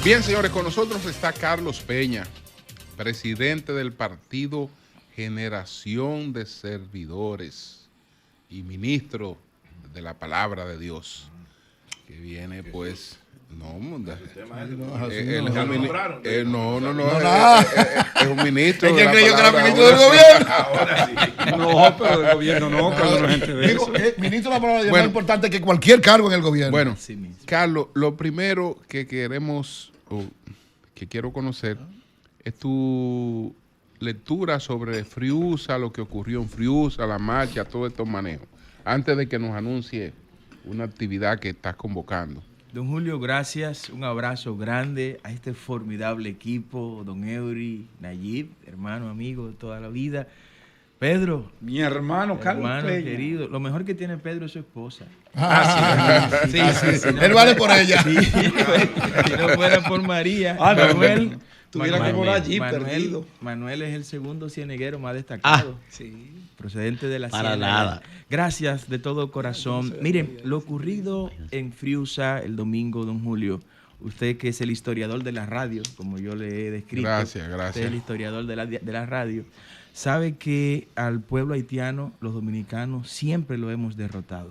Bien, señores, con nosotros está Carlos Peña, presidente del partido Generación de Servidores y ministro de la Palabra de Dios, que viene pues... No, él es un ministro. ¿Quién creyó que era ministro del gobierno? Ahora sí. No, pero del gobierno no, Carlos, no es gente de Digo, eso. ministro de la palabra de Dios es más importante que cualquier cargo en el gobierno. Bueno, Carlos, lo primero que queremos, o que quiero conocer, es tu lectura sobre Friusa, lo que ocurrió en Friusa, la marcha, todos estos manejos, antes de que nos anuncie una actividad que estás convocando. Don Julio, gracias. Un abrazo grande a este formidable equipo. Don Eury, Nayib, hermano, amigo de toda la vida. Pedro. Mi hermano Carlos Hermano Peña. querido. Lo mejor que tiene Pedro es su esposa. Sí. Sí. Él vale por ella. Sí, si no fuera por María. Ah, no, Manuel. tuviera que volar allí perdido. Manuel es el segundo cieneguero más destacado. Sí. Procedente de la Para Ciénaga. nada. Gracias de todo corazón. Miren, lo ocurrido en Friusa el domingo, don Julio, usted que es el historiador de la radio, como yo le he descrito. Gracias. Usted es el historiador de la radio. Sabe que al pueblo haitiano, los dominicanos, siempre lo hemos derrotado.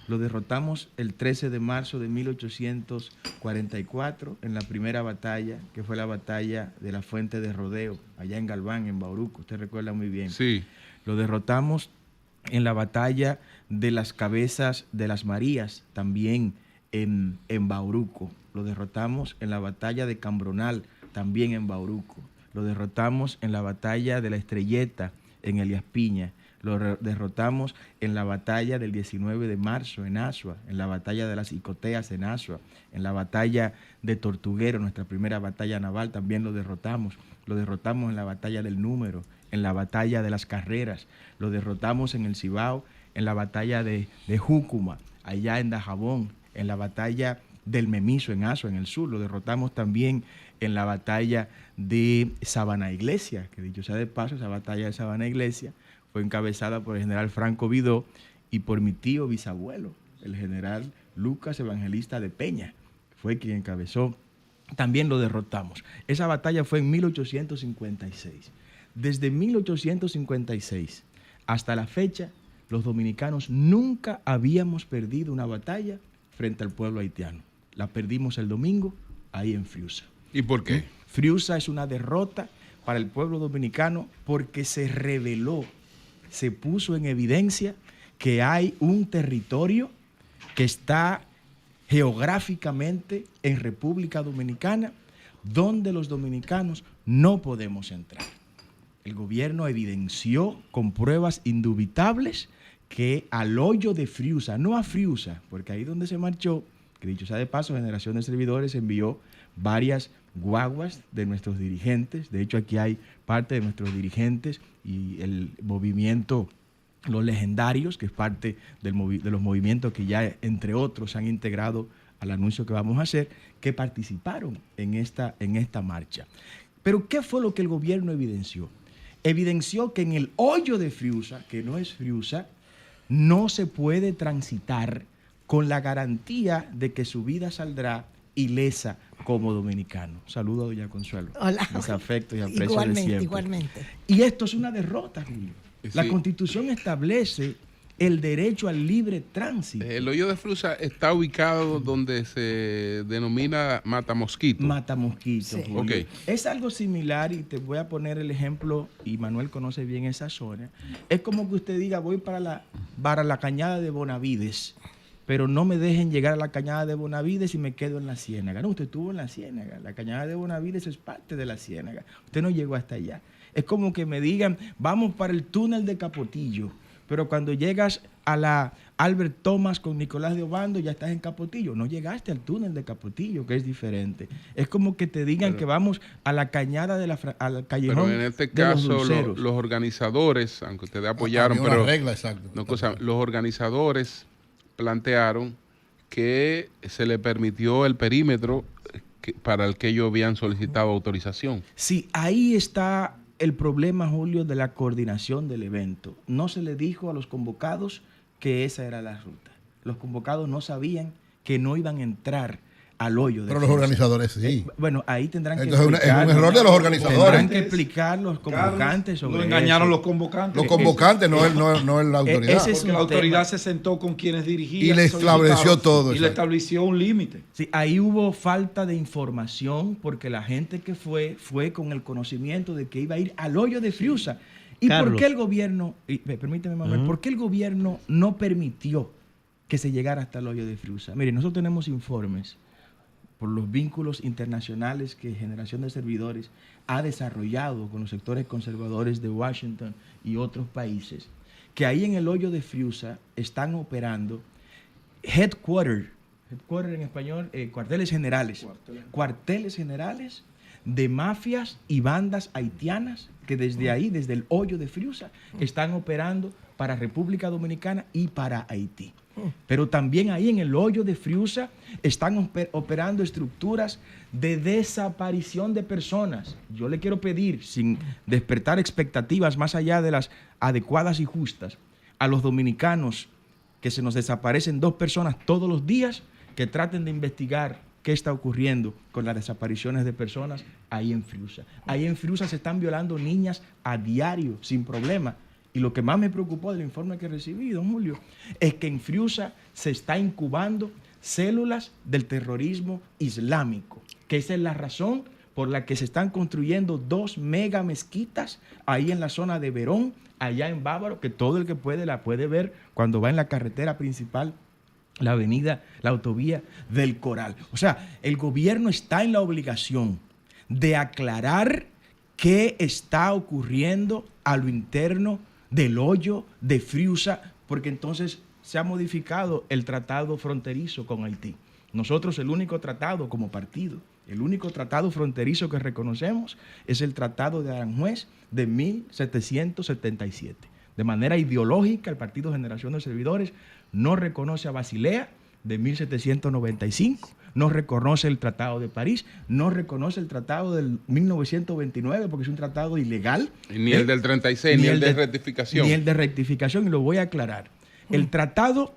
Lo derrotamos el 13 de marzo de 1844 en la primera batalla, que fue la batalla de la Fuente de Rodeo, allá en Galván, en Bauruco. Usted recuerda muy bien. Sí. Lo derrotamos en la batalla de las Cabezas de las Marías, también en Bauruco. Lo derrotamos en la batalla de Cambronal, también en Bauruco. Lo derrotamos en la batalla de la Estrelleta, en Elías Piña. Lo derrotamos en la batalla del 19 de marzo en Asua, en la batalla de las Icoteas en Asua, en la batalla de Tortuguero, nuestra primera batalla naval, también lo derrotamos. Lo derrotamos en la batalla del Número, en la batalla de las Carreras. Lo derrotamos en el Cibao, en la batalla de Júcuma, allá en Dajabón, en la batalla del Memiso en Asua, en el sur. Lo derrotamos también en la batalla de Sabana Iglesia, que dicho sea de paso, esa batalla de Sabana Iglesia fue encabezada por el general Franco Vidó y por mi tío bisabuelo, el general Lucas Evangelista de Peña, fue quien encabezó. También lo derrotamos. Esa batalla fue en 1856. Desde 1856 hasta la fecha, los dominicanos nunca habíamos perdido una batalla frente al pueblo haitiano. La perdimos el domingo ahí en Friusa. ¿Y por qué? Friusa es una derrota para el pueblo dominicano porque se reveló, se puso en evidencia que hay un territorio que está geográficamente en República Dominicana donde los dominicanos no podemos entrar. El gobierno evidenció con pruebas indubitables que al hoyo de Friusa, no a Friusa, porque ahí donde se marchó, que dicho sea de paso, Generación de Servidores envió varias guaguas de nuestros dirigentes. De hecho, aquí hay parte de nuestros dirigentes y el movimiento Los Legendarios, que es parte de los movimientos que ya, entre otros, se han integrado al anuncio que vamos a hacer, que participaron en esta marcha. Pero, ¿qué fue lo que el gobierno evidenció? Evidenció que en el hoyo de Friusa, que no es Friusa, no se puede transitar con la garantía de que su vida saldrá ilesa como dominicano. Saludo a doña Consuelo. Hola. Mis afectos y aprecio de siempre. Igualmente. Y esto es una derrota, Julio. La Sí. Constitución establece el derecho al libre tránsito. El hoyo de Friusa está ubicado donde se denomina Matamosquito. Matamosquito, Sí. Julio. Ok. Es algo similar y te voy a poner el ejemplo, y Manuel conoce bien esa zona. Es como que usted diga, voy para la cañada de Bonavides, pero no me dejen llegar a la cañada de Bonavides y me quedo en la Ciénaga. No, usted estuvo en la Ciénaga. La cañada de Bonavides es parte de la Ciénaga. Usted no llegó hasta allá. Es como que me digan, vamos para el túnel de Capotillo, pero cuando llegas a la Albert Thomas con Nicolás de Obando ya estás en Capotillo. No llegaste al túnel de Capotillo, que es diferente. Es como que te digan que vamos a la cañada al callejón. Pero en este de los caso, dulceros. los organizadores, aunque ustedes apoyaron, Había una pero regla, exacto. los organizadores plantearon que se le permitió el perímetro para el que ellos habían solicitado autorización. Sí, ahí está el problema, Julio, de la coordinación del evento. No se le dijo a los convocados que esa era la ruta. Los convocados no sabían que no iban a entrar al hoyo de Pero los Friusa. organizadores sí. Bueno, ahí tendrán que Entonces es un explicar, error de los organizadores. Tendrán que explicar los convocantes sobre Lo engañaron eso. los convocantes. Los convocantes, no la autoridad. ese es Porque la un autoridad tema. se sentó con quienes dirigían. Y le estableció solicitaban, todo, Y le exacto. estableció un límite. Sí, ahí hubo falta de información porque la gente que fue con el conocimiento de que iba a ir al hoyo de Friusa. ¿Y por Carlos. qué el gobierno, permíteme, Manuel, por qué el gobierno no permitió que se llegara hasta el hoyo de Friusa? Mire, nosotros tenemos informes por los vínculos internacionales que Generación de Servidores ha desarrollado con los sectores conservadores de Washington y otros países, que ahí en el hoyo de Friusa están operando headquarters en español, cuarteles generales de mafias y bandas haitianas que desde ahí, desde el hoyo de Friusa, están operando para República Dominicana y para Haití. Pero también ahí en el hoyo de Friusa están operando estructuras de desaparición de personas. Yo le quiero pedir, sin despertar expectativas más allá de las adecuadas y justas, a los dominicanos que se nos desaparecen 2 personas todos los días, que traten de investigar qué está ocurriendo con las desapariciones de personas ahí en Friusa. Ahí en Friusa se están violando niñas a diario, sin problema. Y lo que más me preocupó del informe que recibí, don Julio, es que en Friusa se está incubando células del terrorismo islámico, que esa es la razón por la que se están construyendo 2 mega mezquitas ahí en la zona de Verón, allá en Bávaro, que todo el que puede la puede ver cuando va en la carretera principal, la avenida, la autovía del Coral. O sea, el gobierno está en la obligación de aclarar qué está ocurriendo a lo interno del hoyo de Friusa, porque entonces se ha modificado el tratado fronterizo con Haití. Nosotros el único tratado como partido, el único tratado fronterizo que reconocemos es el Tratado de Aranjuez de 1777. De manera ideológica, el Partido Generación de Servidores no reconoce a Basilea de 1795, no reconoce el Tratado de París, no reconoce el Tratado del 1929 porque es un tratado ilegal. Ni el del 36, ni el de rectificación. Ni el de rectificación, y lo voy a aclarar. El Tratado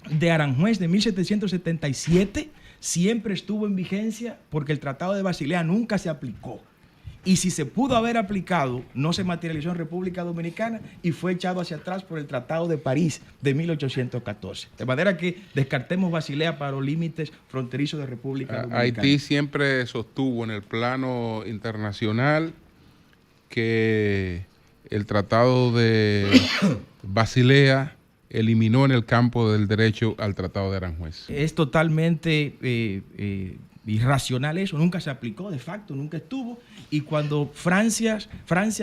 de Aranjuez de 1777 siempre estuvo en vigencia porque el Tratado de Basilea nunca se aplicó. Y si se pudo haber aplicado, no se materializó en República Dominicana y fue echado hacia atrás por el Tratado de París de 1814. De manera que descartemos Basilea para los límites fronterizos de República Dominicana. Haití siempre sostuvo en el plano internacional que el Tratado de Basilea eliminó en el campo del derecho al Tratado de Aranjuez. Es totalmente irracional eso, nunca se aplicó, de facto, nunca estuvo. Y cuando Francia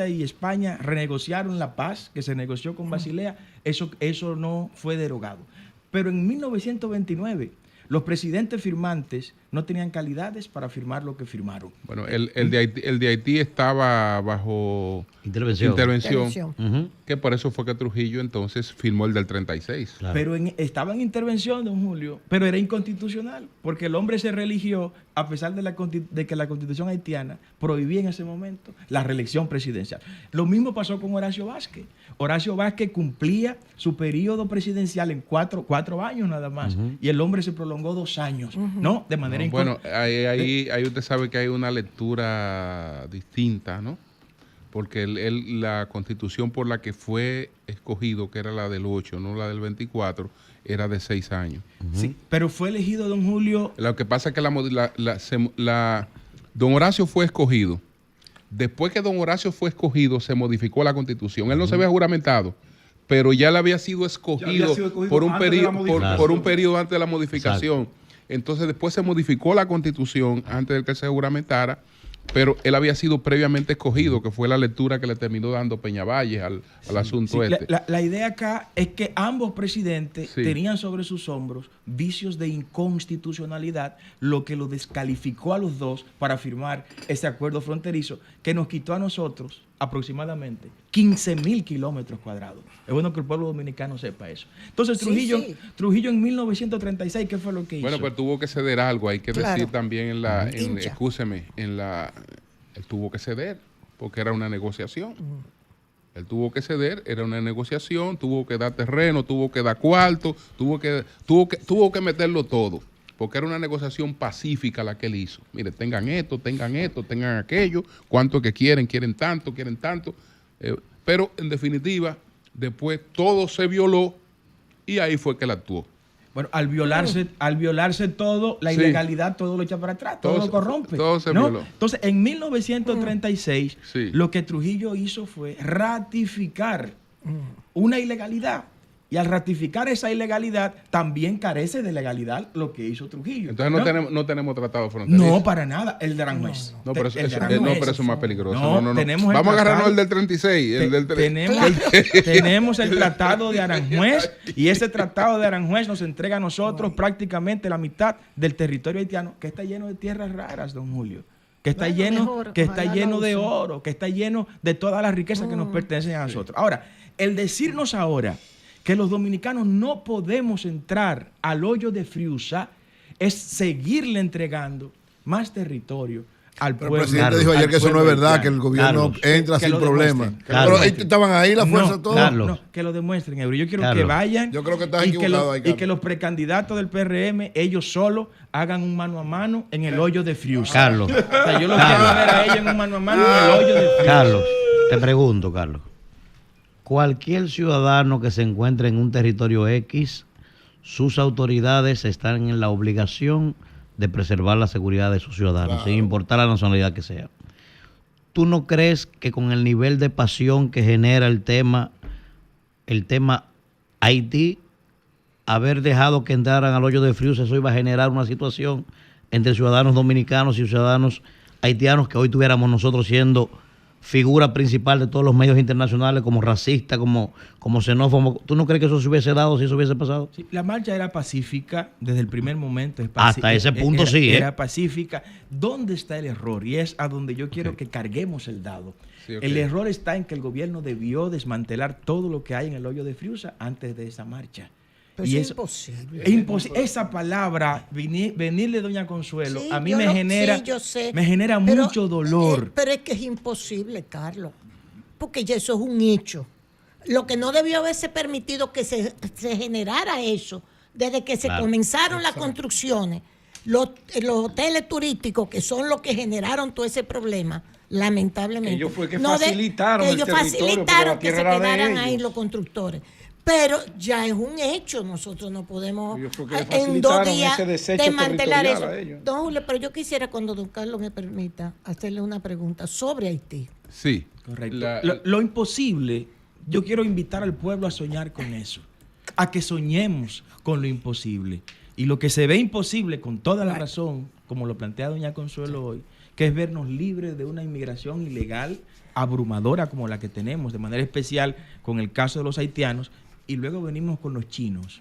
y España renegociaron la paz que se negoció con Basilea, eso no fue derogado. Pero en 1929, los presidentes firmantes no tenían calidades para firmar lo que firmaron. Bueno, el de Haití estaba bajo Intervención. Ujú. que por eso fue que Trujillo entonces firmó el del 36. Claro. Pero estaba en intervención, don Julio, pero era inconstitucional, porque el hombre se religió a pesar de que la constitución haitiana prohibía en ese momento la reelección presidencial. Lo mismo pasó con Horacio Vázquez. Horacio Vázquez cumplía su periodo presidencial en cuatro años nada más, y el hombre se prolongó 2 años, ¿no? De manera Bueno, ahí usted sabe que hay una lectura distinta, ¿no? Porque la constitución por la que fue escogido, que era la del 8, no la del 24, era de 6 años. Sí, pero fue elegido don Julio. Lo que pasa es que don Horacio fue escogido. Después que don Horacio fue escogido, se modificó la constitución. Él no se había juramentado, pero ya le había sido escogido, por un periodo antes de la modificación. Exacto. Entonces después se modificó la constitución antes de que se juramentara, pero él había sido previamente escogido, que fue la lectura que le terminó dando Peñavalles al asunto Sí, este. la idea acá es que ambos presidentes Sí. tenían sobre sus hombros vicios de inconstitucionalidad, lo que lo descalificó a los dos para firmar ese acuerdo fronterizo que nos quitó a nosotros aproximadamente 15,000 kilómetros cuadrados. Es bueno que el pueblo dominicano sepa eso. Entonces Trujillo en 1936, ¿qué fue lo que hizo? Bueno, pues tuvo que ceder algo, hay que Claro. decir también Hincha. él tuvo que ceder, porque era una negociación. Él tuvo que ceder, era una negociación, tuvo que dar terreno, tuvo que dar cuarto, tuvo que meterlo todo. porque era una negociación pacífica la que él hizo. Mire, tengan esto, tengan aquello, cuánto que quieren tanto, pero en definitiva, después todo se violó y ahí fue que él actuó. Bueno, al violarse todo, la ilegalidad todo lo echa para atrás, todo lo corrompe. Todo se ¿no? violó. Entonces, en 1936, Sí. lo que Trujillo hizo fue ratificar una ilegalidad. Y al ratificar esa ilegalidad, también carece de legalidad lo que hizo Trujillo. Entonces no tenemos tratado fronterizo. No, para nada. El de Aranjuez. No, pero eso, El de eso Aranjuez. es más peligroso. No, tenemos el Vamos a agarrarnos tratado- el del 36. Tenemos el tratado de Aranjuez y ese tratado de Aranjuez nos entrega a nosotros prácticamente la mitad del territorio haitiano, que está lleno de tierras raras, don Julio. Que está lleno de oro, que está lleno de todas las riquezas que nos pertenecen a nosotros. Ahora, el decirnos ahora que los dominicanos no podemos entrar al hoyo de Friusa es seguirle entregando más territorio al Pero pueblo. el presidente dijo ayer que eso no es verdad, que el gobierno Carlos, entra que sin lo problema. demuestren, que lo Pero demuestren. estaban ahí las fuerzas todas. Carlos. No, que lo demuestren, Ebro. Yo quiero Carlos. que vayan. Yo creo que estás y equivocado ahí, y Carlos. que los precandidatos del PRM, ellos solos, hagan un mano a mano en el hoyo de Friusa. Carlos. O sea, yo lo quiero ver a ellos en un mano a mano en el hoyo de Friusa. Carlos, te pregunto, Carlos. Cualquier ciudadano que se encuentre en un territorio X, sus autoridades están en la obligación de preservar la seguridad de sus ciudadanos, sin importar la nacionalidad que sea. ¿Tú no crees que con el nivel de pasión que genera el tema Haití, haber dejado que entraran al hoyo de Friusa, eso iba a generar una situación entre ciudadanos dominicanos y ciudadanos haitianos que hoy tuviéramos nosotros siendo figura principal de todos los medios internacionales como racista, como xenófobo? ¿Tú no crees que eso se hubiese dado si eso hubiese pasado? Sí, la marcha era pacífica desde el primer momento. Hasta ese punto sí, Era pacífica. ¿Dónde está el error? Y es a donde yo quiero que carguemos el dado. Sí, ok. El error está en que el gobierno debió desmantelar todo lo que hay en el hoyo de Friusa antes de esa marcha. Pero Y es eso- imposible. Es imposible. Esa palabra, venirle doña Consuelo, Sí, a mí yo me lo- genera, sí, yo sé. me genera Pero, mucho dolor. pero es que es imposible, Carlos, porque ya eso es un hecho. Lo que no debió haberse permitido que se generara eso, desde que se Claro. comenzaron las construcciones, los hoteles turísticos, que son los que generaron todo ese problema, lamentablemente. Ellos fue que No de- facilitaron que el ellos territorio, porque facilitaron la que se tierra era de quedaran ellos. ahí los constructores. Pero ya es un hecho, nosotros no podemos Ellos fue que le en 2 facilitaron días ese desecho desmantelar eso. territorial a ellos. Don Julio, pero yo quisiera, cuando don Carlos me permita, hacerle una pregunta sobre Haití. Sí. Correcto. La- Lo imposible, yo quiero invitar al pueblo a soñar con eso, a que soñemos con lo imposible. Y lo que se ve imposible, con toda la razón, como lo plantea doña Consuelo hoy, que es vernos libres de una inmigración ilegal abrumadora como la que tenemos, de manera especial con el caso de los haitianos, y luego venimos con los chinos,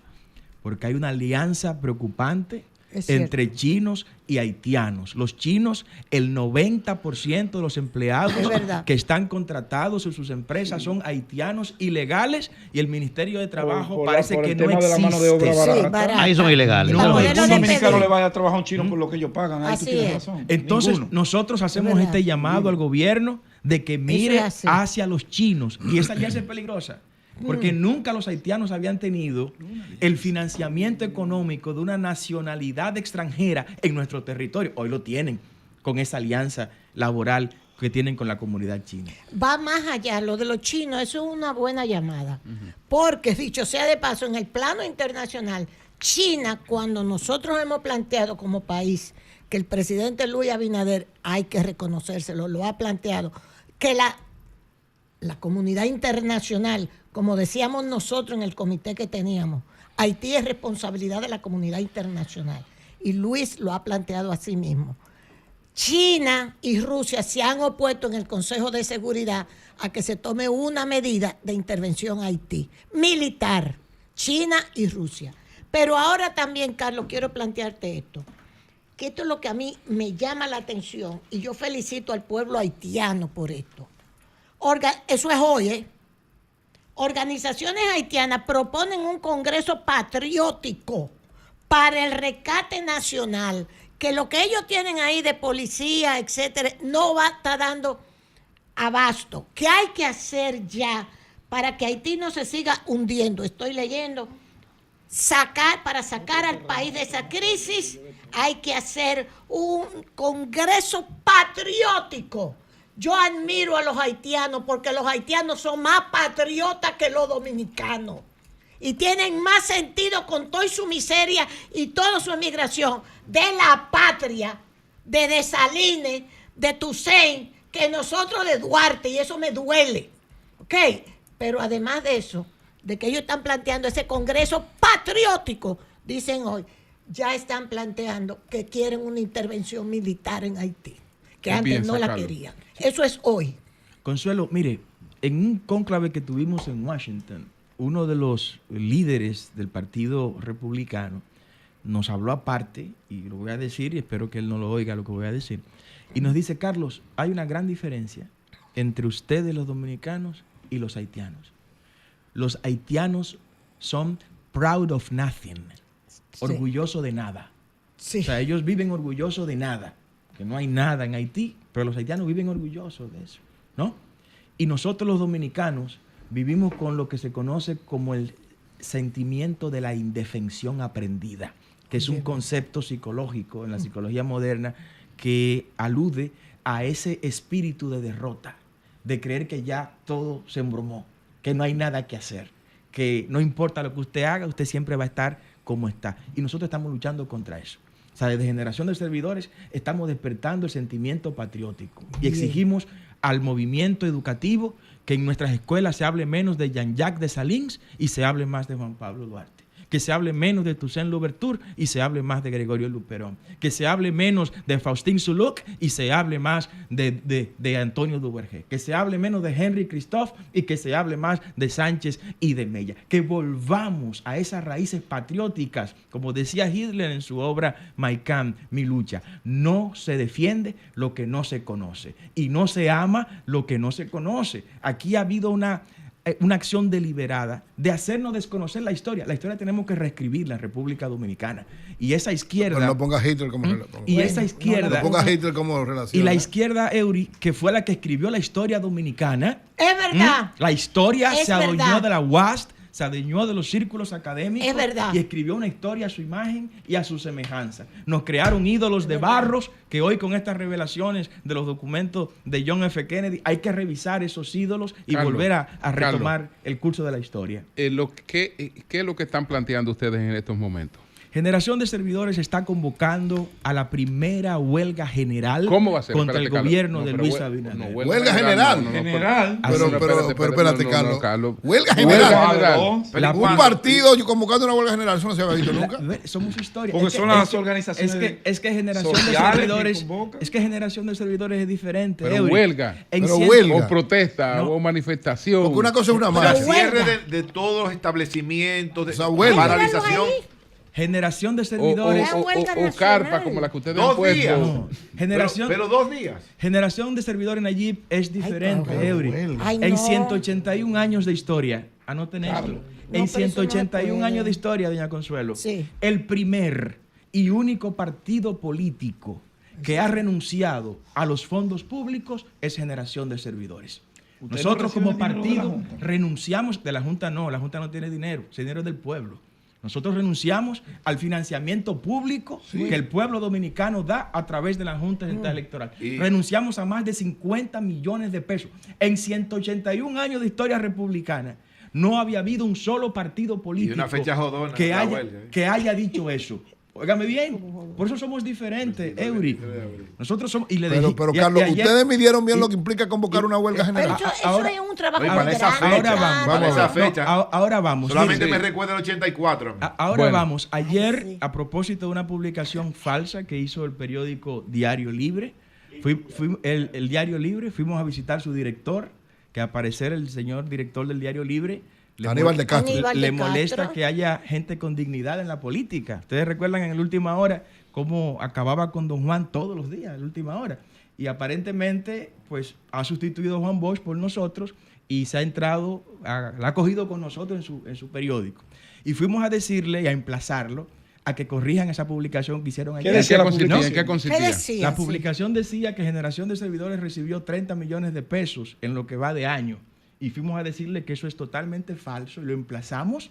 porque hay una alianza preocupante Es cierto. entre chinos y haitianos. Los chinos, el 90% de los empleados Es verdad. que están contratados en sus empresas son haitianos ilegales y el Ministerio de Trabajo parece por que el no tema de la mano de obra existe. barata. barata. Ahí son ilegales. No, Para no, poderlo Un dominicano despedir. le vaya a trabajar a un chino por lo que ellos pagan. Ahí tú Así tienes es. razón. Entonces, Ninguno. nosotros hacemos verdad. este llamado al gobierno de que mire es así. hacia los chinos. Y esa alianza es peligrosa, porque nunca los haitianos habían tenido el financiamiento económico de una nacionalidad extranjera en nuestro territorio. Hoy lo tienen con esa alianza laboral que tienen con la comunidad china. Va más allá, lo de los chinos, eso es una buena llamada. Porque, dicho sea de paso, en el plano internacional, China, cuando nosotros hemos planteado como país que el presidente Luis Abinader, hay que reconocérselo, lo ha planteado, que la comunidad internacional, como decíamos nosotros en el comité que teníamos, Haití es responsabilidad de la comunidad internacional. Y Luis lo ha planteado así mismo. China y Rusia se han opuesto en el Consejo de Seguridad a que se tome una medida de intervención a Haití, militar, China y Rusia. Pero ahora también, Carlos, quiero plantearte esto, que esto es lo que a mí me llama la atención y yo felicito al pueblo haitiano por esto. Eso es hoy, ¿eh? Organizaciones haitianas proponen un congreso patriótico para el rescate nacional, que lo que ellos tienen ahí de policía, etcétera, no va a estar dando abasto. ¿Qué hay que hacer ya para que Haití no se siga hundiendo? Estoy leyendo para sacar al país de esa crisis, hay que hacer un congreso patriótico. Yo admiro a los haitianos porque los haitianos son más patriotas que los dominicanos y tienen más sentido con toda su miseria y toda su emigración de la patria, de Dessalines, de Toussaint, que nosotros de Duarte, y eso me duele. ¿Ok? Pero además de eso, de que ellos están planteando ese congreso patriótico, dicen hoy, ya están planteando que quieren una intervención militar en Haití, que antes no la querían. Eso es hoy. Consuelo, mire, en un cónclave que tuvimos en Washington, uno de los líderes del Partido Republicano nos habló aparte, y lo voy a decir, y espero que él no lo oiga lo que voy a decir, y nos dice: Carlos, hay una gran diferencia entre ustedes los dominicanos y los haitianos. Los haitianos son proud of nothing, orgulloso de nada. Sí. O sea, ellos viven orgullosos de nada, que no hay nada en Haití, pero los haitianos viven orgullosos de eso, ¿no? Y nosotros los dominicanos vivimos con lo que se conoce como el sentimiento de la indefensión aprendida, que es un concepto psicológico en la psicología moderna que alude a ese espíritu de derrota, de creer que ya todo se embromó, que no hay nada que hacer, que no importa lo que usted haga, usted siempre va a estar como está. Y nosotros estamos luchando contra eso. O sea, desde Generación de Servidores estamos despertando el sentimiento patriótico y exigimos al movimiento educativo que en nuestras escuelas se hable menos de Jean-Jacques Dessalines y se hable más de Juan Pablo Duarte. Que se hable menos de Toussaint Louverture y se hable más de Gregorio Luperón. Que se hable menos de Faustin Soulouque y se hable más de Antonio Duvergé. Que se hable menos de Henry Christophe y que se hable más de Sánchez y de Mella. Que volvamos a esas raíces patrióticas, como decía Hitler en su obra Mein Kampf, Mi lucha. No se defiende lo que no se conoce y no se ama lo que no se conoce. Aquí ha habido una acción deliberada de hacernos desconocer la historia. La historia tenemos que reescribirla en República Dominicana. Y esa izquierda... Pero no ponga Hitler como relación. Y esa izquierda... No ponga Hitler como relación. Y la izquierda, Eury, que fue la que escribió la historia dominicana... Es verdad. La historia Es se adueñó verdad. de la UAST, se adueñó de los círculos académicos. Es verdad. Y escribió una historia a su imagen y a su semejanza. Nos crearon ídolos de barros que hoy con estas revelaciones de los documentos de John F. Kennedy hay que revisar esos ídolos y Carlos, volver a retomar Carlos, el curso de la historia. ¿Qué es lo que están planteando ustedes en estos momentos? Generación de Servidores está convocando a la primera huelga general ¿Cómo va a ser? contra Espérate, el Carlos. gobierno No, de pero Luis hue- Abinader. no, Huelga general. General. Pero espérate, Carlos. Huelga Huelga general. general. Un partido convocando una huelga general, eso no se había visto nunca. Somos historia. Porque son las organizaciones es que Generación de sociales que Servidores convocan. es que Generación de Servidores es diferente. Pero Eury. huelga. En Pero cien- huelga. O protesta, No. o manifestación. Porque una cosa es una Pero marcha. huelga. Cierre de todos los establecimientos, de O sea, huelga. paralización. Generación de O, Servidores. Una huelga o nacional. carpa, como la que ustedes han 2 puesto. días. No. Generación, Pero 2 días. Generación de Servidores Nayib es diferente, pero Eury. huelga. Ay, En no. 181 años de historia, anoten esto. No, En pero eso no 181 puede. años de historia, doña Consuelo, Sí. el primer y único partido político que ha renunciado a los fondos públicos es Generación de Servidores. ¿Usted Nosotros no como recibe dinero de la partido Junta? renunciamos, de la Junta no tiene dinero, ese dinero es del pueblo. Nosotros renunciamos al financiamiento público que el pueblo dominicano da a través de la Junta Central Electoral. Y- Renunciamos a más de 50 millones de pesos. En 181 años de historia republicana no había habido un solo partido político una fecha jodona, que, la haya, huelga, ¿eh? que haya dicho eso. Óigame bien, por eso somos diferentes, Eury. Nosotros somos... Y le Pero, dije- pero y- Carlos, y ayer- ustedes midieron bien y- lo que implica convocar una huelga Pero general. eso Ahora- es un trabajo Oye, para muy esa grande, fecha, ahora vamos. Vamos a esa ver. fecha. Ahora vamos. Solamente Sí. me recuerda el 84. Ahora Bueno. vamos. Ayer, sí. a propósito de una publicación falsa que hizo el periódico Diario Libre, el Diario Libre, fuimos a visitar su director, que al parecer el señor director del Diario Libre Aníbal de Castro. Aníbal le de molesta Castro. que haya gente con dignidad en la política. Ustedes recuerdan en la última hora cómo acababa con Don Juan todos los días, en la última hora. Y aparentemente, pues, ha sustituido a Juan Bosch por nosotros y se ha entrado, la ha cogido con nosotros en su periódico. Y fuimos a decirle y a emplazarlo a que corrijan esa publicación que hicieron ¿Qué ayer. decía la consistía? publicación? ¿En qué ¿Qué consistía? decía? La Sí. publicación decía que Generación de Servidores recibió 30 millones de pesos en lo que va de año. Y fuimos a decirle que eso es totalmente falso y lo emplazamos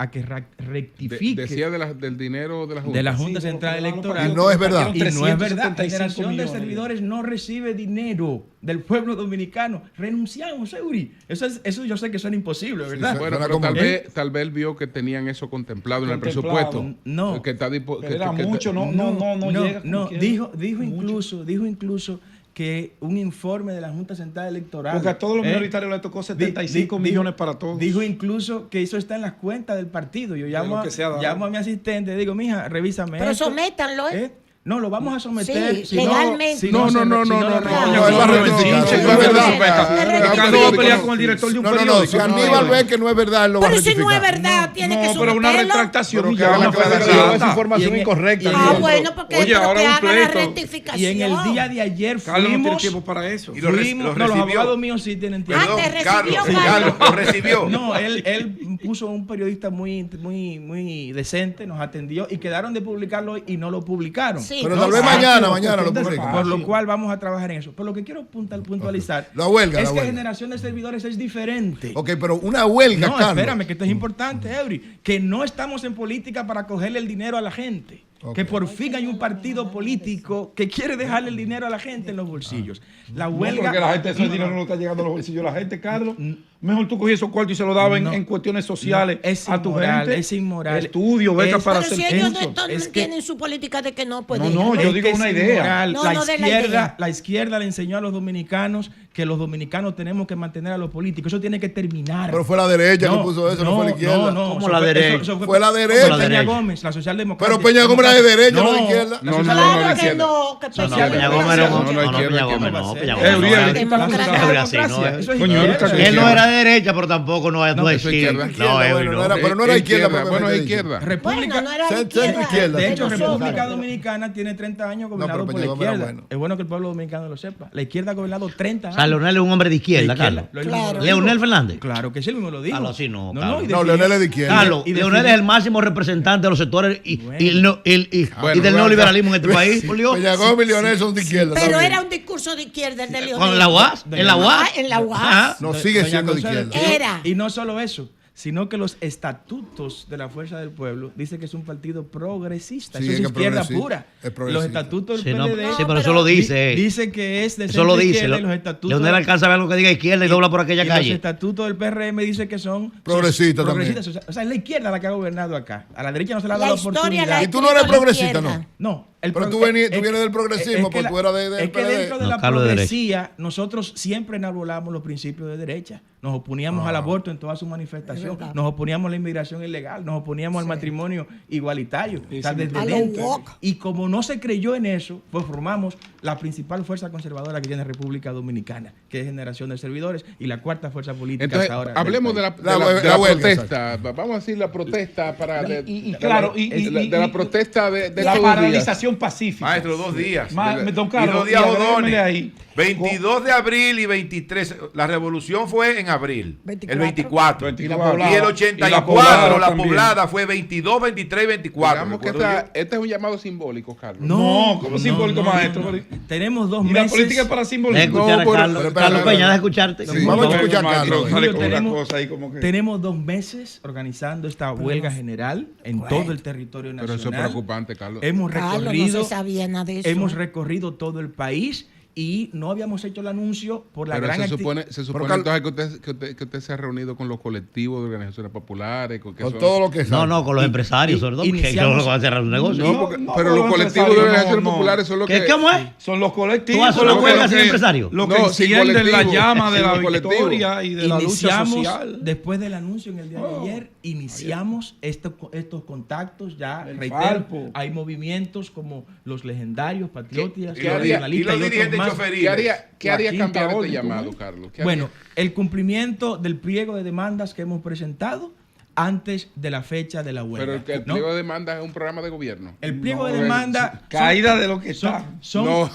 a que rectifique decía del dinero de la Junta. de la Junta Central Electoral. Y no es verdad. Y no es verdad. 375 Generación de millones. Servidores no recibe dinero del pueblo dominicano. Renunciamos, Eury. Eso yo sé que suena imposible, ¿verdad? Sí, Bueno, suena pero como- tal vez él vio que tenían eso contemplado en el Contemplado. presupuesto. No. Que está Pero era mucho, no llega. como quiera. Dijo incluso que un informe de la Junta Central Electoral. Porque a todos los ¿eh? minoritarios les tocó 75 millones para todos. Dijo incluso que eso está en las cuentas del partido. Yo llamo, lo que se ha dado. llamo a mi asistente, digo, mija, revísame Pero esto. sométanlo, ¿eh? ¿Eh? No, lo vamos a someter. Sí, si no- legalmente. si No, se- no, si no, lo no, rectifican. no, él va a rectificar. Chinche, No es verdad. Ricardo va a pelear con el director de un No, periódico. si Aníbal ve que no es verdad, él lo va a Pero si rectificar. no es verdad, tiene que No, pero una someterlo. retractación. Pero y que ya haga no la puede aclaración. dar Esa data. información Y en- incorrecta. y en- Ah, Aníbal. bueno, porque Oye, pero ahora que un haga la pleito. rectificación. Y en el día de ayer Carlos no tiene fuimos. tiempo para eso. Y lo fuimos lo no, los recibió. abogados míos sí tienen tiempo. Ah, te recibió, Carlos, Carlos. lo recibió. No, él puso un periodista muy decente, nos atendió y quedaron de publicarlo hoy y no lo publicaron. Sí. Pero No, tal vez exacto. mañana lo Cuestión de publican. Por lo cual vamos a trabajar en eso. Pero lo que quiero puntualizar La huelga, es la que huelga. generación de servidores es diferente. Ok, pero una huelga, No, Carlos. espérame, que esto es importante, Eury. Que no estamos en política para cogerle el dinero a la gente. Ok. Que por fin hay un partido político que quiere dejarle el dinero a la gente en los bolsillos. La No, huelga. porque la gente, ese dinero no lo está llegando a los bolsillos de la gente, Carlos. Mejor tú cogías esos cuartos y se los dabas No. en cuestiones sociales Es a tu inmoral, gente. es inmoral. Estudio, becas Es- para Pero hacer si ellos censo. no Es que- tienen su política de que no pueden. No, yo digo que una es idea. inmoral. No, la, no de la izquierda, idea. la izquierda le enseñó a los dominicanos que los dominicanos tenemos que mantener a los políticos. Eso tiene que terminar. Pero fue la derecha que puso eso, no fue la izquierda. ¿Cómo eso la fue- derecha? eso Fue la fue derecha. Peña derecha. Gómez, la socialdemocracia. Pero Peña Gómez era de derecha, no de izquierda. la No, social- no, no, Claro la que izquierda. no, que No, Peña no, Peña Gómez Gómez era- no, no, no, izquierda, Peña Gómez ¿cómo no, va a Peña ser? Gómez no. Uriel, democracia. Eso es así, no es. Eso es Coño, izquierda. ahorita Él no era derecha, pero tampoco no va a No, eso es decir. izquierda. No, Eury, Bueno, no. no era- pero no era izquierda, porque Bueno, me es dice. izquierda. República, Bueno, no era Centro izquierda. izquierda. de hecho, de nosotros. República Dominicana tiene 30 años gobernado No, por pero la Peña Gómez era izquierda. bueno. Es bueno que el pueblo dominicano lo sepa. La izquierda ha gobernado 30 O años. sea, Leonel es un hombre de izquierda, De Carlos. izquierda. Lo mismo lo Leonel dijo. Fernández. Claro que sí, él mismo lo dijo. Carlos, sí, no, y Carlos. No, definió- Leonel es de izquierda. Carlos, Y Leonel definió- es el máximo representante de los sectores y Bueno. Bueno, del bueno, neoliberalismo en este país, por Dios. Peña Gómez y Leonel son de izquierda. Pero está era bien. un discurso de izquierda el de Leonel. Con la UAS, en la UAS. Ah, en la UAS. Ajá. No, sigue Doña siendo de Consuelo, izquierda. Era. Y no solo eso, sino que los estatutos de la Fuerza del Pueblo dice que es un partido progresista. Sí, Eso es es que izquierda progresista, pura. es Los progresista. estatutos Sí, del no, PLD sí, pero eso lo dice. dice que es de Eso lo centro dice. izquierda y los estatutos Leonel alcanza a ver algo que diga izquierda y dobla por aquella y los calle. estatutos del PRM dice que son Progresistas progresistas. O sea, es la izquierda la que ha gobernado acá. A la derecha no se le ha La dado la historia oportunidad. la Y tú no eres escrito la progresista, izquierda. ¿no? No. Pero tú vienes del progresismo, que pues tú eras del es que PLD. dentro de No, la Carlos de progresía, nosotros siempre enarbolamos los principios de derecha. Nos oponíamos al aborto en toda su manifestación. Nos oponíamos a la inmigración ilegal. Nos oponíamos al matrimonio igualitario. O sea, desde A lo dentro. woke. Y como no se creyó en eso, pues formamos la principal fuerza conservadora que tiene República Dominicana, que es Generación de Servidores, y la cuarta fuerza política Entonces, hasta ahora. hablemos del de país. la huelga, protesta. Vamos a decir la protesta para de la protesta de la estos días. paralización pacífica. Maestro, 2 días. Don Y Carlos, 2 días, y agréguemele Odones. ahí. 22 de abril y 23. La revolución fue en abril. 24. El 24. Y la poblada. Y el Y 84, la también. poblada fue 22, 23 y 24. Digamos que recuerdo yo. este es un llamado simbólico, Carlos. No, como simbólico, maestro. Tenemos 2 Y la meses. política es para Deja simbolismo. escuchar a pero- Carlos. pero- Carlos pero- Peña, deja escucharte. Sí, vamos a escuchar a Carlos. Sale con una Tenemos- cosa ahí como que... Tenemos 2 meses organizando esta huelga general en todo el territorio Pero nacional. eso es preocupante, Carlos. Hemos Carlos, recorrido, no se sabía nada de eso. hemos recorrido todo el país y no habíamos hecho el anuncio por la Pero gran se supone Carlos- entonces que usted se ha reunido con los colectivos de organizaciones populares, que Con son- todo lo que No, no, con los empresarios, sobre todo, porque iniciamos- ellos van a cerrar un negocio. No, No, porque- no, pero pero los los colectivos de empresarios organizaciones no. populares son los que... ¿Cómo es? Son los colectivos. ¿Tú haces son una los huelga que- sin empresario? Lo que No, sin encienden la colectivo, llama de sin la los colectivos. victoria y de la lucha iniciamos, social. después del anuncio en el día de ayer, iniciamos estos contactos ya, El reitero, Falpo. hay movimientos como los legendarios, patriotas, Y los nacionalistas dirigentes otros más. choferiles. ¿Qué haría La quinta cambiar este orden, llamado, ¿cómo es? Carlos? ¿Qué Bueno, haría? el cumplimiento del pliego de demandas que hemos presentado antes de la fecha de la huelga. Pero el ¿no? pliego de demanda es un programa de gobierno. El pliego de No, demanda Caída de lo que son, está. son- No.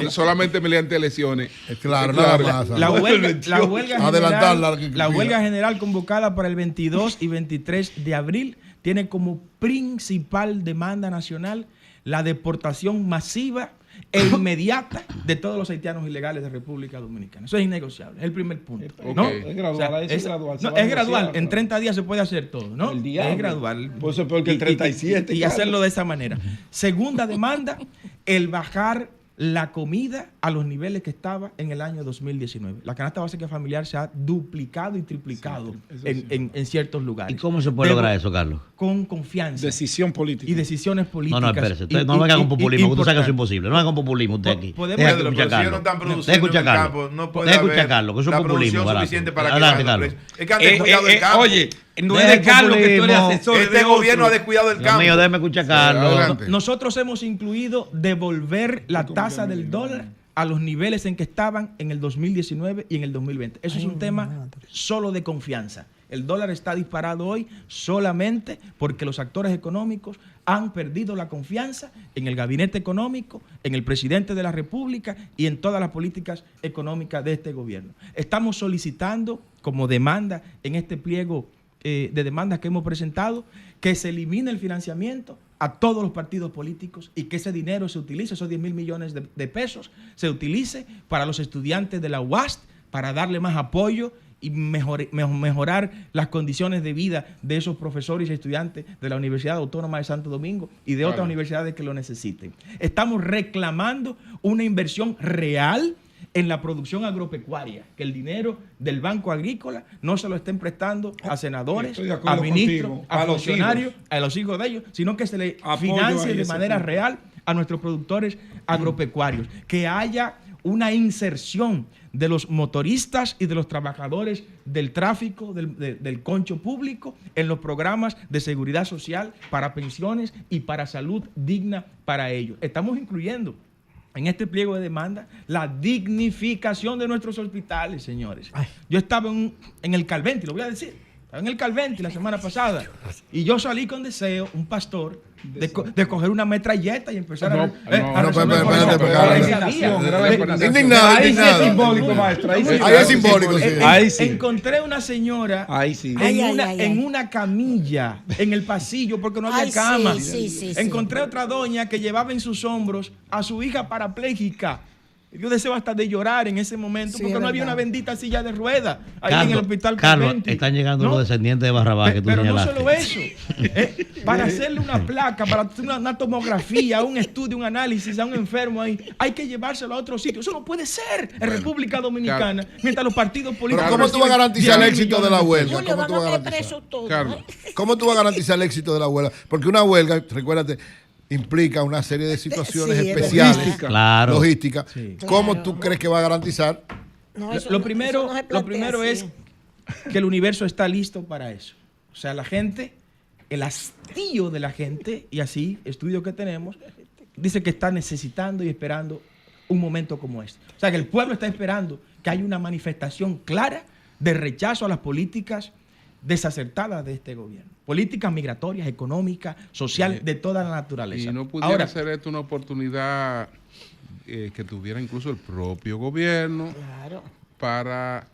Solamente mediante elecciones. Claro, nada más. la huelga Adelantarla, general, la huelga general convocada para el 22 y 23 de abril tiene como principal demanda nacional la deportación masiva e inmediata de todos los haitianos ilegales de República Dominicana. Eso es innegociable, es el primer punto. ¿no? Es gradual, es gradual. No, es gradual, en 30 días se puede hacer todo, ¿no? El diablo. Es gradual. Por eso es peor que el 37. Y hacerlo de esa manera. Segunda demanda, el bajar la comida a los niveles que estaba en el año 2019. La canasta básica familiar se ha duplicado y triplicado en ciertos lugares. ¿Y cómo se puede lograr eso, Carlos? Con confianza. Decisión política. Y decisiones políticas. No, espérese. Usted no venga con populismo. Usted sabe que eso es imposible. No venga con populismo usted aquí. Podemos- Deja Pedro, escuchar pero si ellos no Carlos. están Deja produciendo escuchar en el Carlos. campo, no puede Deja escuchar haber Carlos, que eso es la populismo. producción barato. suficiente para que Adelante, bajen los Carlos. precios. Es que han descuidado el campo. Oye, no es Deja de el Carlos que tú eres populismo. asesor. Este de gobierno ha otro. descuidado el Dios campo. mío, déjeme escuchar Carlos. Adelante. Nosotros hemos incluido devolver la tasa del dólar a los niveles en que estaban en el 2019 y en el 2020. Eso es un tema solo de confianza. El dólar está disparado hoy solamente porque los actores económicos han perdido la confianza en el gabinete económico, en el presidente de la República y en todas las políticas económicas de este gobierno. Estamos solicitando como demanda en este pliego de demandas que hemos presentado que se elimine el financiamiento a todos los partidos políticos y que ese dinero se utilice, esos 10 mil millones de pesos, se utilice para los estudiantes de la UAST, para darle más apoyo y mejorar las condiciones de vida de esos profesores y estudiantes de la Universidad Autónoma de Santo Domingo y de otras universidades que lo necesiten. Estamos reclamando una inversión real en la producción agropecuaria, que el dinero del Banco Agrícola no se lo estén prestando a senadores, Estoy de a acuerdo ministros, contigo. a A los funcionarios, hijos. a los hijos de ellos, sino que se le Apoyo financie a de ese manera punto. real a nuestros productores agropecuarios, que haya una inserción de los motoristas y de los trabajadores del tráfico, del concho público, en los programas de seguridad social para pensiones y para salud digna para ellos. Estamos incluyendo en este pliego de demanda la dignificación de nuestros hospitales, señores. Yo estaba en el Calventi, lo voy a decir. Estaba en el Calventi la semana pasada y yo salí con deseo, un pastor, de coger una metralleta y empezar No, a no, resolver espérate, cosas. espérate, Ahí indignado, Ahí sí es indignado. simbólico, maestro. Ahí sí Ahí es simbólico, sí. Ahí sí. Encontré una señora Ahí sí. en una camilla en el pasillo porque no había Ay, cama. sí. Encontré otra doña que llevaba en sus hombros a su hija parapléjica. Yo deseo hasta de llorar en ese momento Sí, porque es no había verdad. una bendita silla de ruedas ahí en el hospital Carlos, Calventi. están llegando ¿No? los descendientes de Barrabás que tú Pero no señalaste. solo eso. Para hacerle una placa, para hacer una tomografía, un estudio, un análisis a un enfermo ahí, hay que llevárselo a otro sitio. Eso no puede ser en República Dominicana, mientras los partidos políticos. Pero ¿cómo tú vas a garantizar el éxito de la huelga? Julio, ¿Cómo tú van vas a a meter garantizar? preso todo. Carlos. ¿Cómo tú vas a garantizar el éxito de la huelga? Porque una huelga, recuérdate, implica una serie de situaciones Sí, es especiales, logística. Claro. logísticas. Sí. ¿Cómo Claro. tú crees que va a garantizar? No, eso Lo no- primero, eso no se lo plantea primero así. es que el universo está listo para eso. O sea, la gente, el hastío de la gente, y así, estudios que tenemos, dice que está necesitando y esperando un momento como este. O sea, que el pueblo está esperando que haya una manifestación clara de rechazo a las políticas desacertadas de este gobierno. Políticas migratorias, económicas, sociales, de toda la naturaleza. Y no pudiera Ahora, ser esto una oportunidad que tuviera incluso el propio gobierno Claro. para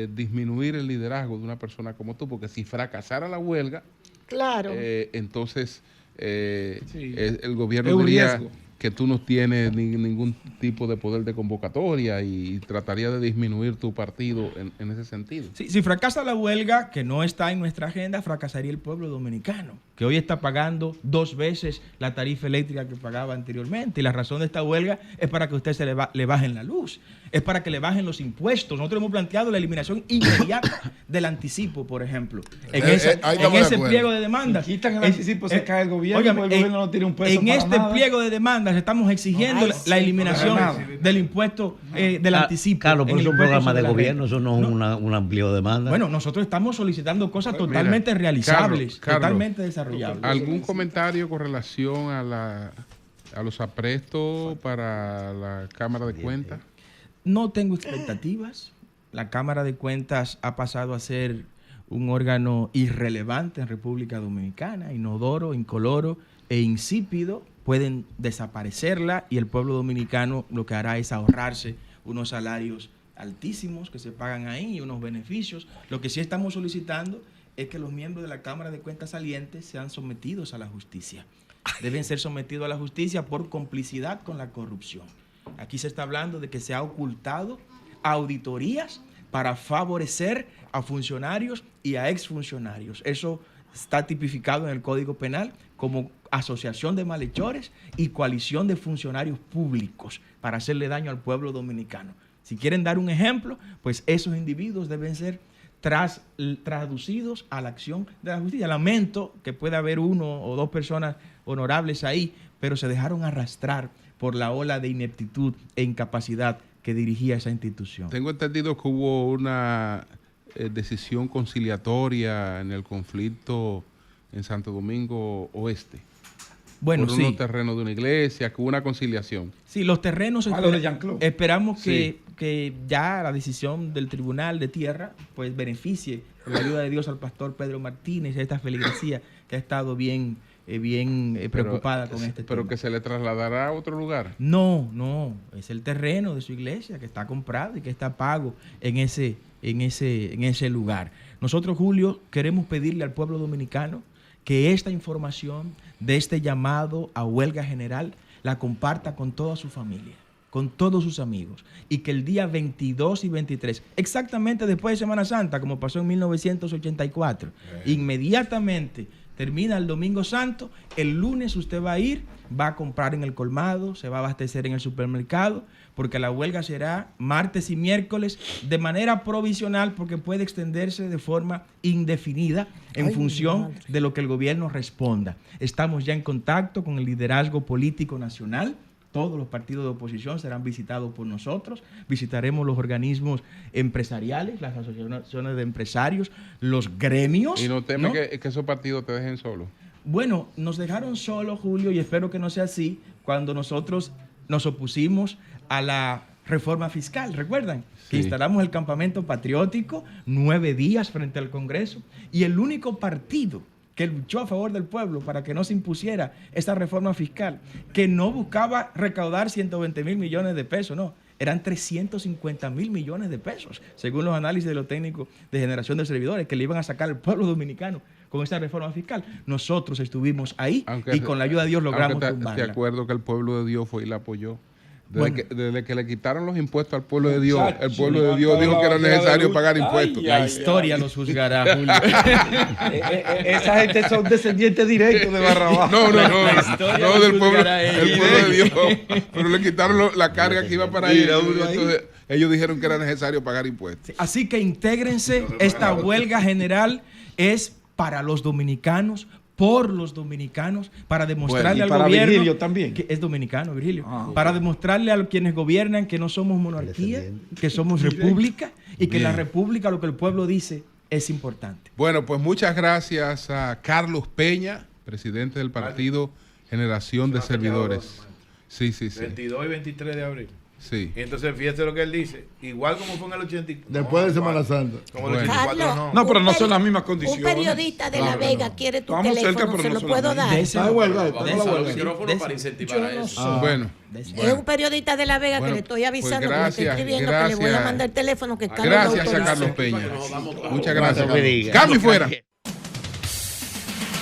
disminuir el liderazgo de una persona como tú, porque si fracasara la huelga, Claro. entonces Sí. el gobierno Es un diría riesgo. que tú no tienes ningún tipo de poder de convocatoria y trataría de disminuir tu partido en ese sentido. si fracasa la huelga, que no está en nuestra agenda, fracasaría el pueblo dominicano, que hoy está pagando 2 veces la tarifa eléctrica que pagaba anteriormente. Y la razón de esta huelga es para que a usted le bajen la luz, es para que le bajen los impuestos. Nosotros hemos planteado la eliminación inmediata del anticipo, por ejemplo. En, ahí en estamos de ese acuerdo. pliego de demandas. Si quitan el anticipo, se cae el gobierno, óigame, porque el gobierno no tiene un peso en para este nada. pliego de demandas estamos exigiendo Ay, la sí, eliminación para nada. del impuesto del anticipo. Carlos, pero en es el un impuesto programa sobre de la gobierno, renta. eso no es un amplio demanda. Bueno, nosotros estamos solicitando cosas Mira, totalmente realizables, Carlos, totalmente desarrollables. ¿Algún comentario con relación a los aprestos para la Cámara de Cuentas? No tengo expectativas. La Cámara de Cuentas ha pasado a ser un órgano irrelevante en República Dominicana, inodoro, incoloro e insípido. Pueden desaparecerla y el pueblo dominicano lo que hará es ahorrarse unos salarios altísimos que se pagan ahí y unos beneficios. Lo que sí estamos solicitando es que los miembros de la Cámara de Cuentas salientes sean sometidos a la justicia. deben ser sometidos a la justicia por complicidad con la corrupción. Aquí se está hablando de que se ha ocultado auditorías para favorecer a funcionarios y a exfuncionarios. Eso está tipificado en el Código Penal como asociación de malhechores y coalición de funcionarios públicos para hacerle daño al pueblo dominicano. Si quieren dar un ejemplo, pues esos individuos deben ser traducidos a la acción de la justicia. Lamento que pueda haber 1 o 2 personas honorables ahí, pero se dejaron arrastrar por la ola de ineptitud e incapacidad que dirigía esa institución. Tengo entendido que hubo una decisión conciliatoria en el conflicto en Santo Domingo Oeste. Bueno, por unos terrenos de una iglesia, que hubo una conciliación. Sí, los terrenos lo de Jean-Claude. esperamos Sí. que ya la decisión del Tribunal de Tierra pues beneficie con la ayuda de Dios al pastor Pedro Martínez y a esta feligresía que ha estado bien preocupada con este tema. Pero que se le trasladará a otro lugar. No, es el terreno de su iglesia que está comprado y que está pago en ese lugar. Nosotros, Julio, queremos pedirle al pueblo dominicano que esta información de este llamado a huelga general la comparta con toda su familia, con todos sus amigos, y que el día 22 y 23, exactamente después de Semana Santa, como pasó en 1984, inmediatamente termina el Domingo Santo, el lunes usted va a ir, va a comprar en el colmado, se va a abastecer en el supermercado, porque la huelga será martes y miércoles de manera provisional, porque puede extenderse de forma indefinida en función de lo que el gobierno responda. Estamos ya en contacto con el liderazgo político nacional. Todos los partidos de oposición serán visitados por nosotros. Visitaremos los organismos empresariales, las asociaciones de empresarios, los gremios. ¿Y no teme que esos partidos te dejen solo? Bueno, nos dejaron solos, Julio, y espero que no sea así, cuando nosotros nos opusimos a la reforma fiscal. ¿Recuerdan? Que instalamos el campamento patriótico 9 días frente al Congreso, y el único partido que luchó a favor del pueblo para que no se impusiera esta reforma fiscal, que no buscaba recaudar 120,000 millones de pesos, no, eran 350,000 millones de pesos, según los análisis de los técnicos de generación de servidores, que le iban a sacar al pueblo dominicano con esta reforma fiscal. Nosotros estuvimos ahí y con la ayuda de Dios logramos tumbarla. Te acuerdo que el pueblo de Dios fue y la apoyó. Desde que le quitaron los impuestos al pueblo de Dios, el pueblo de Dios dijo que era necesario pagar impuestos. La historia los juzgará, Julio. Esa gente son descendientes directos de Barrabás. No, del pueblo de Dios. Pero le quitaron la carga que iba para ellos. Entonces, ellos dijeron que era necesario pagar impuestos. Así que intégrense, esta huelga general es para los dominicanos, por los dominicanos, para demostrarle al gobierno Virgilio también, que es dominicano, Virgilio, para demostrarle a quienes gobiernan que no somos monarquía, que somos república, y que la república, lo que el pueblo dice, es importante. Bueno, pues muchas gracias a Carlos Peña, presidente del partido Generación de Servidores. Sí. 22 y 23 de abril. Sí. Y entonces fíjate lo que él dice. Igual como fue en el 84. Después de Semana Santa. Como el 84 Carlos, No, pero no son las mismas condiciones. Un periodista de La Vega quiere tu Estamos teléfono, cerca, pero ¿se no lo son puedo las dar? Está en huelga, está en la huelga. micrófono para incentivar a eso. Bueno. Es un periodista de La Vega que le estoy avisando, que le estoy escribiendo, que le voy a mandar el teléfono, que Carlos Gracias lo a Carlos autoriza. Peña. Muchas gracias. Carlos. Cambio fuera.